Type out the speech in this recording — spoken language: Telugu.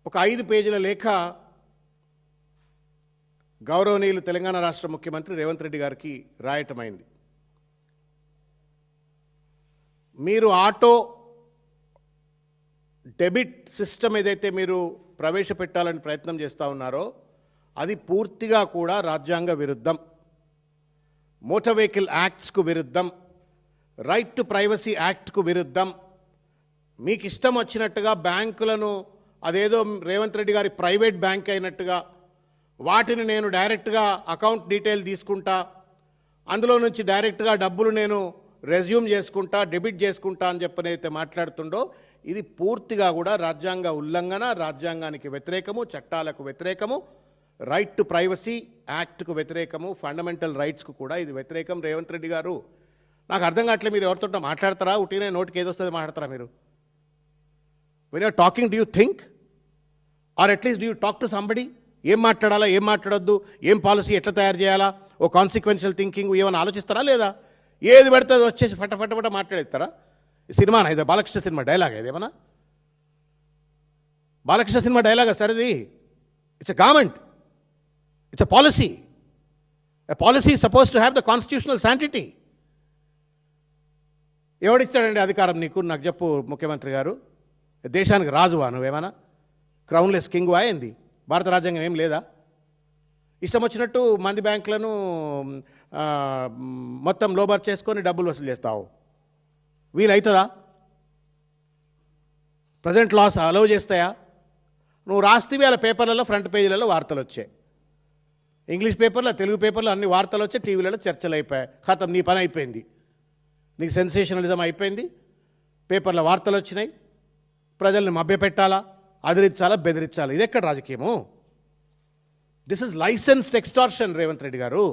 ఒక 5 పేజీల లేఖ గౌరవనీయులు తెలంగాణ రాష్ట్ర ముఖ్యమంత్రి రేవంత్ రెడ్డి గారికి రాయటమైంది. మీరు ఆటో డెబిట్ సిస్టమ్ ఏదైతే మీరు ప్రవేశపెట్టాలని ప్రయత్నం చేస్తూ ఉన్నారో అది పూర్తిగా కూడా రాజ్యాంగ విరుద్ధం, మోటార్ వెహికల్ యాక్ట్స్కు విరుద్ధం, రైట్ టు ప్రైవసీ యాక్ట్కు విరుద్ధం. మీకు ఇష్టం వచ్చినట్టుగా బ్యాంకులను అదేదో రేవంత్ రెడ్డి గారి ప్రైవేట్ బ్యాంక్ అయినట్టుగా వాటిని నేను డైరెక్ట్గా అకౌంట్ డీటెయిల్ తీసుకుంటా, అందులో నుంచి డైరెక్ట్గా డబ్బులు నేను రెజ్యూమ్ చేసుకుంటా, డెబిట్ చేసుకుంటా అని చెప్పనైతే మాట్లాడుతుండో ఇది పూర్తిగా కూడా రాజ్యాంగ ఉల్లంఘన, రాజ్యాంగానికి వ్యతిరేకము, చట్టాలకు వ్యతిరేకము, రైట్ టు ప్రైవసీ యాక్ట్కు వ్యతిరేకము, ఫండమెంటల్ రైట్స్కు కూడా ఇది వ్యతిరేకం. రేవంత్ రెడ్డి గారు, నాకు అర్థం కావట్లేదు, మీరు ఎవరితో మాట్లాడతారా? ఉట్టినే నోటికి ఏదొస్తుంది మాట్లాడతారా మీరు? When you're talking, do you think or at least do you talk to somebody? ఏం మాట్లాడాలా, ఏం మాట్లాడొద్దు, ఏం పాలసీ ఎట్లా తయారు చేయాలా, ఓ కాన్సిక్వెన్షియల్ థింకింగ్ ఏమైనా ఆలోచిస్తారా లేదా? ఏది పడితే అది వచ్చేసి ఫట మాట్లాడేస్తారా? ఈ సినిమా ఇది బాలకృష్ణ సినిమా డైలాగ్ ఏదేమన్నా? బాలకృష్ణ సినిమా డైలాగా సార్ ఇది? It's a government, it's a policy. A policy is suppose to have the constitutional sanctity. ఎవడిచ్చాడండి అధికారం నీకు? నాకు చెప్పు ముఖ్యమంత్రి గారు. దేశానికి రాజువా నువ్వేమన్నా? క్రౌన్లెస్ కింగ్ అయింది? భారత రాజ్యాంగం ఏం లేదా? ఇష్టం వచ్చినట్టు మంది బ్యాంకులను మొత్తం లోబర్ చేసుకొని డబ్బులు వసూలు చేస్తావు. వీలవుతుందా? ప్రజెంట్ లాస్ అలౌ చేస్తాయా? నువ్వు రాస్తేవి అలా పేపర్లలో ఫ్రంట్ పేజీలలో వార్తలు వచ్చాయి, ఇంగ్లీష్ పేపర్లో, తెలుగు పేపర్లో అన్ని వార్తలు వచ్చాయి, టీవీలలో చర్చలు అయిపోయాయి. ఖతం, నీ పని అయిపోయింది, నీకు సెన్సేషనలిజం అయిపోయింది. పేపర్లో వార్తలు వచ్చినాయి, ప్రజల్ని మభ్యపెట్టాలా, అదిరించాలా, బెదిరించాలా? ఇది ఎక్కడ రాజకీయము? This is licensed extortion Revanth Reddy గారు.